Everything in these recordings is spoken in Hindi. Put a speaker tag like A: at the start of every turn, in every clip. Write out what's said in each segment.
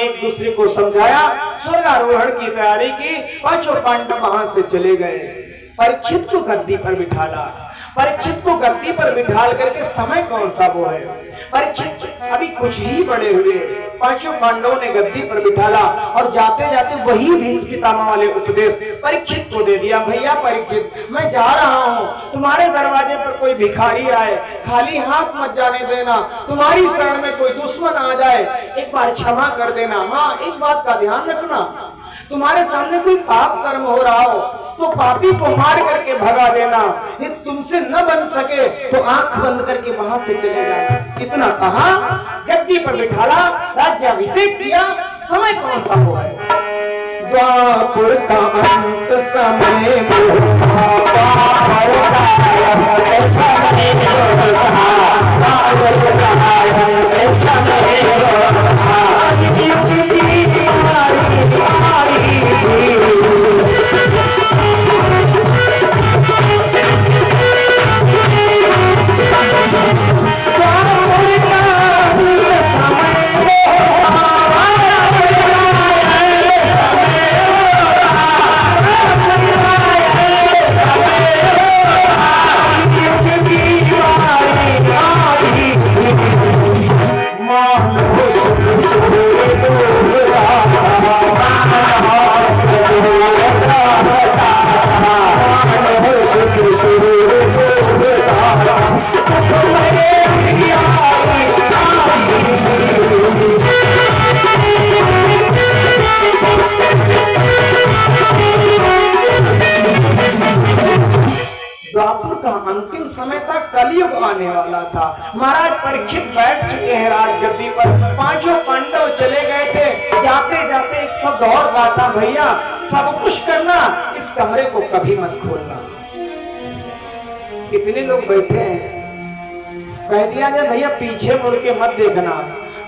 A: एक दूसरे को समझाया, स्वर्गारोहण की तैयारी की। पांचों पांडव वहां से चले गए। परीक्षित को गद्दी पर बिठाला। परीक्षित को गद्दी पर बिठाल करके समय कौन सा वो है, परीक्षित अभी कुछ ही बड़े हुए। पांचों पांडवों ने गद्दी पर बिठाला और जाते जाते वही भीष्म पितामह वाले उपदेश परीक्षित को दे दिया। भैया परीक्षित, मैं जा रहा हूँ, तुम्हारे दरवाजे पर कोई भिखारी आए, खाली हाथ मत जाने देना। तुम्हारी शरण में कोई दुश्मन आ जाए, एक बार क्षमा कर देना। हाँ, एक बात का ध्यान रखना, तुम्हारे सामने कोई पाप कर्म हो रहा हो तो पापी को मार करके भगा देना। ये तुमसे न बन सके तो आंख बंद करके वहां से चले जाना। इतना कहा, गद्दी पर बिठाला, राज्याभिषेक किया। समय कौन सा हुआ है, द्वापर का अंत समय। अंतिम समय था, कलयुग आने वाला था। महाराज परीक्षित बैठ चुके हैं राजगद्दी पर, पांचों पांडव चले गए थे। जाते जाते एक शब्द और बात, भैया सब कुछ करना, इस कमरे को कभी मत खोलना। कितने लोग बैठे हैं, कह दिया जाए भैया पीछे मुड़ के मत देखना,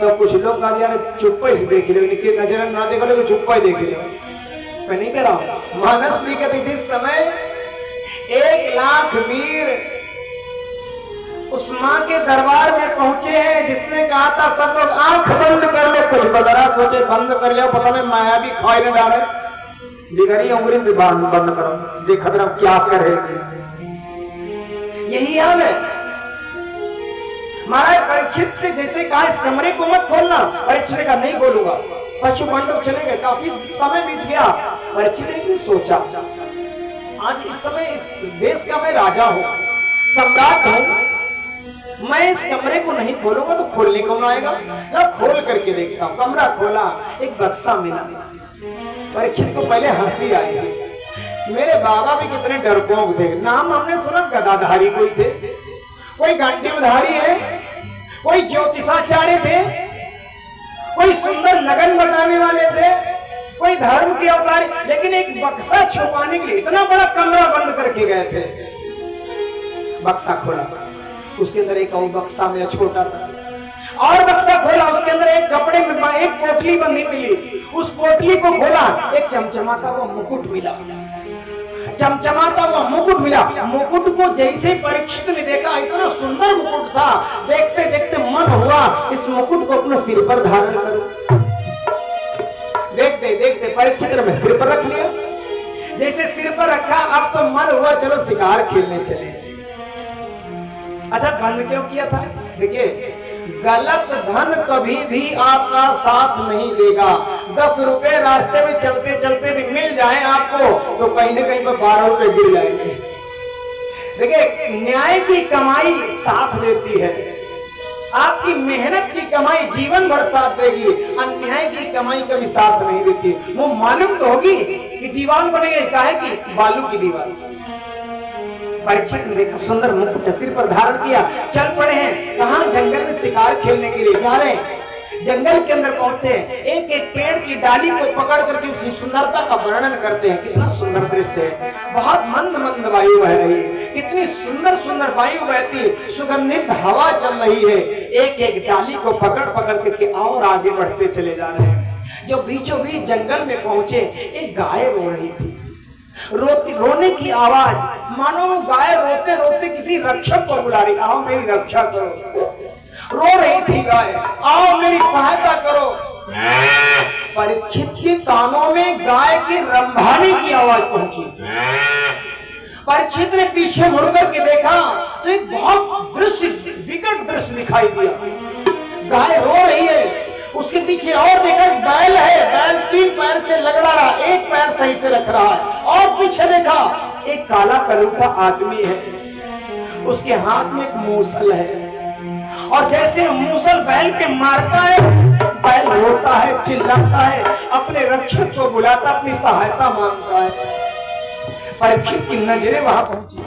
A: तो कुछ लोग कह दिया चुप्पे से देख लो, नजर ना देखो लोग चुप्पा ही देख लो। मैं नहीं कह रहा हूं, मानस लिखत इस समय 1 लाख वीर उस मां के दरबार में पहुंचे हैं जिसने कहा था सब लोग आंख बंद कर लो। कुछ बदरा सोचे बंद कर लिया, पता नहीं माया भी खाई न डाले, दिगरी उंगली बंद करो, देखा रहा क्या करेगी। यही हाल है। महाराज परीक्षित से जैसे कहा इस कमरे को मत खोलना, परीक्षित ने कहा नहीं खोलूंगा। पांचों पांडव चले गए, काफी समय बीत गया। परीक्षित ने सोचा आज इस समय इस देश का मैं राजा हूं, सम्राट हूं, मैं इस कमरे को नहीं खोलूंगा तो खोलने कौन आएगा, ना खोल करके देखता हूं। कमरा खोला, एक बक्सा मिला। परीक्षित को पहले हंसी आई, मेरे बाबा भी कितने डरपोक थे। नाम हमने सुना, गदाधारी कोई थे, कोई गांडीवधारी है, कोई ज्योतिषाचार्य थे, कोई सुंदर लगन बताने वाले थे, कोई धर्म के अवतार, लेकिन एक बक्सा छुपाने के लिए इतना बड़ा कमरा बंद करके गए थे। बक्सा खोला, उसके अंदर एक और बक्सा में छोटा सा और बक्सा खोला, उसके अंदर एक कपड़े में एक पोटली बंधी मिली। उस पोटली को खोला, एक चमचमाता हुआ मुकुट मिला। चमचमाता हुआ मुकुट मिला। मुकुट को जैसे परीक्षित ने देखा, इतना सुंदर मुकुट था, देखते देखते मन हुआ इस मुकुट को अपने सिर पर धारण करो। देखते देखते परीक्षित ने सिर पर रख लिया। जैसे सिर पर रखा, अब तो मन हुआ चलो शिकार खेलने चले। अच्छा बंद क्यों किया था? देखिए, गलत धन कभी भी आपका साथ नहीं देगा। 10 रुपए रास्ते में चलते चलते भी मिल जाए आपको तो कहीं ना कहीं पर 12 रुपए गिर जाएंगे। देखिए, न्याय की कमाई साथ देती है, आपकी मेहनत की कमाई जीवन भर साथ देगी, अन्याय की कमाई कभी साथ नहीं देती। वो मालूम तो होगी कि दीवार बनेगी, काहे की बालू की दीवार। परीक्षित ने देखा सुंदर मुकुट सिर पर धारण किया, चल पड़े हैं। कहां? जंगल में शिकार खेलने के लिए जा रहे हैं। जंगल के अंदर पहुंचे, एक एक पेड़ की डाली को पकड़ करके उसकी सुंदरता का वर्णन करते हैं। कितना सुंदर दृश्य है, बहुत मंद मंद वायु बह रही है, कितनी सुंदर सुंदर वायु बहती, सुगंधित हवा चल रही है। एक एक डाली को पकड़ पकड़ करके और आगे बढ़ते चले जा रहे हैं। जो बीचों बीच जंगल में पहुंचे, एक गाय रो रही थी, रोने की आवाज, मानो वो गाय रोते रोते किसी रक्षक को बुला रही, आओ मेरी रक्षा करो। रो रही थी गाय, आओ मेरी सहायता करो। परीक्षित के कानों में गाय की रंभाने की आवाज पहुंची। परीक्षित ने पीछे मुड़कर के देखा तो एक बहुत दृश्य, विकट दृश्य दिखाई दिया। गाय रो रही है, उसके पीछे और देखा बैल है, बैल 3 पैर से लगड़ा रहा, 1 पैर सही से रख रहा है। और पीछे देखा एक काला कलूटा आदमी है, उसके हाथ में एक मूसल है, और जैसे मूसल बैल के मारता है, बैल रोता है, चिल्लाता है, अपने रक्षक को बुलाता, अपनी सहायता मांगता है। परीक्षित की नजरें वहां पहुंची।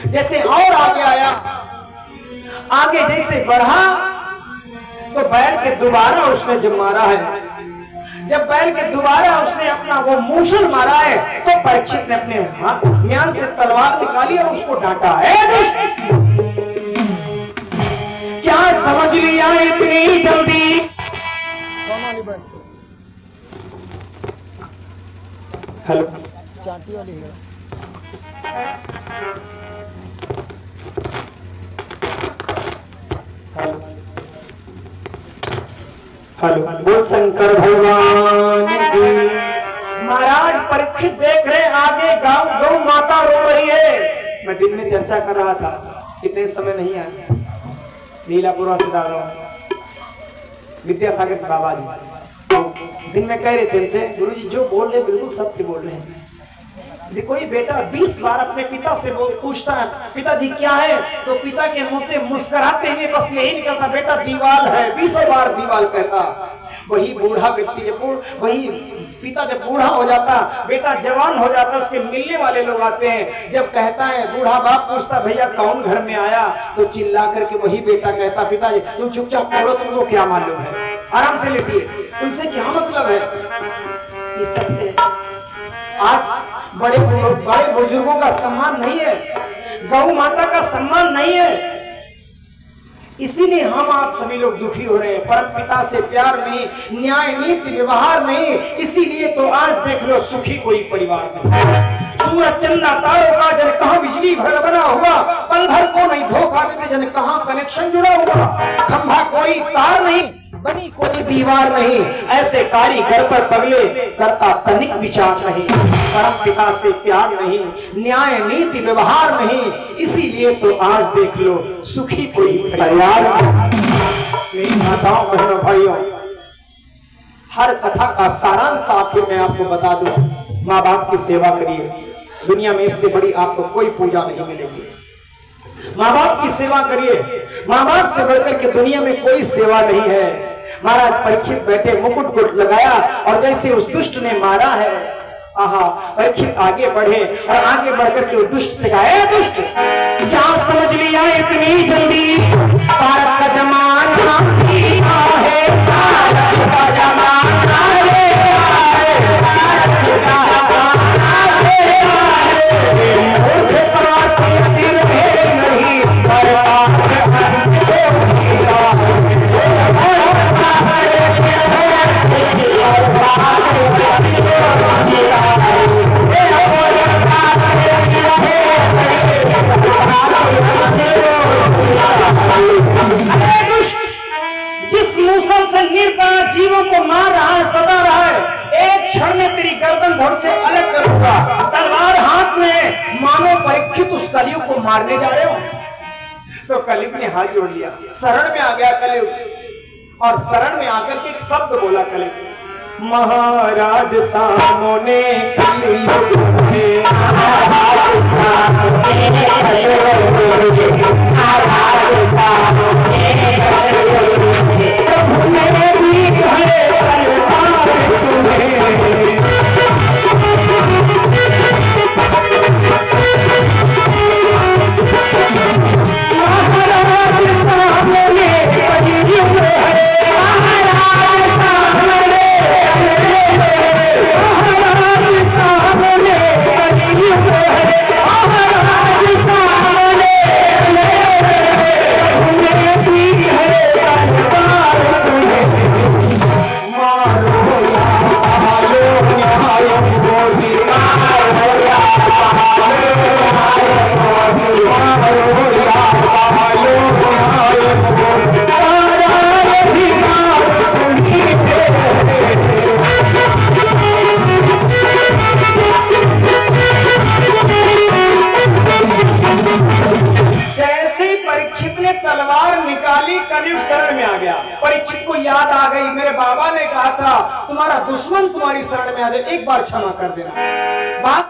A: जैसे और आगे आया, आगे जैसे बढ़ा तो बैल के दोबारा उसने जब मारा है, जब बैल के दोबारा उसने अपना वो मूसल मारा है, तो परीक्षित ने अपने हाथ म्यान से तलवार निकाली और उसको डांटा। क्या समझ लिया इतनी जल्दी? हेलो, चाटी वाली है। हेलो, बोल शंकर भगवान की। महाराज परीक्षित देख रहे आगे गौ माता रो रही है। मैं दिन में चर्चा कर रहा था, कितने समय नहीं आया, लीलापुरा से दादा विद्यासागर के बाबा जी तो दिन में कह रहे थे इनसे, गुरुजी जो बोल रहे बिल्कुल सत्य बोल रहे हैं। कोई बेटा 20 बार अपने पिता से पूछता है पिताजी क्या है, तो पिता के मुंह से मुस्कुराते हुए बस यही निकलता बेटा दीवाल है। 20 बार दीवाल कहता। वही बूढ़ा व्यक्ति जब वही पिता जब बूढ़ा हो जाता, बेटा जवान हो जाता, उसके मिलने वाले लोग आते हैं, जब कहता है बूढ़ा बाप पूछता भैया कौन घर में आया, तो चिल्ला करके वही बेटा कहता पिताजी तुम चुपचाप पढ़ो, तुमको क्या मालूम है, आराम से लेटिए, तुमसे क्या मतलब है। ये सत्य है। आज बड़े बुजुर्गों का सम्मान नहीं है, गौ माता का सम्मान नहीं है, इसीलिए हम आप सभी लोग दुखी हो रहे हैं। परम पिता से प्यार नहीं, न्याय नीति व्यवहार नहीं, इसीलिए तो आज देख लो सुखी कोई परिवार नहीं। सूरज चंदा तारों का जन कहाँ बिजली घर बना हुआ, पल भर को नहीं धोखा देते जन कहाँ कनेक्शन जुड़ा हुआ, खंभा कोई तार नहीं, बनी कोई दीवार नहीं, ऐसे कारीगर पर पगले करता तनिक विचार नहीं। परम पिता से प्यार नहीं, न्याय नीति व्यवहार नहीं, इसीलिए तो आज देख लो सुखी कोई परिवार। मेरी माताओं बहनों भाइयों, हर कथा का सारांश आखिर मैं आपको बता दूं, माँ बाप की सेवा करिए, दुनिया में इससे बड़ी आपको कोई पूजा नहीं मिलेगी। माँ बाप की सेवा करिए, माँ बाप से बढ़कर के दुनिया में कोई सेवा नहीं है। महाराज परीक्षित बैठे, मुकुट को लगाया और जैसे उस दुष्ट ने मारा है, आहा, परीक्षित आगे बढ़े और आगे बढ़कर के उस दुष्ट से कहा दुष्ट क्या समझ लिया इतनी जल्दी, भारत का जमाना है, भारत का जमाना है, जिस मूसल से निर्दयी जीवों को मार रहा है, सदा रहा है, एक क्षण में तेरी गर्दन धड़ से अलग करूंगा। तलवार हाथ में, मानो परीक्षित उस कलयुग को मारने जा रहे हो। तो कलयुग ने हाथ जोड़ लिया, शरण में आ गया कलयुग, और शरण में आकर के एक शब्द बोला कलयुग, महाराज सामने कलयुग है, महाराज सामने कलयुग है, महाराज सामने कलयुग है, प्रभु मेरे भी है तलवार तुम्हें। परीक्षित को याद आ गई, मेरे बाबा ने कहा था तुम्हारा दुश्मन तुम्हारी शरण में आ जाए, एक बार क्षमा कर देना। बात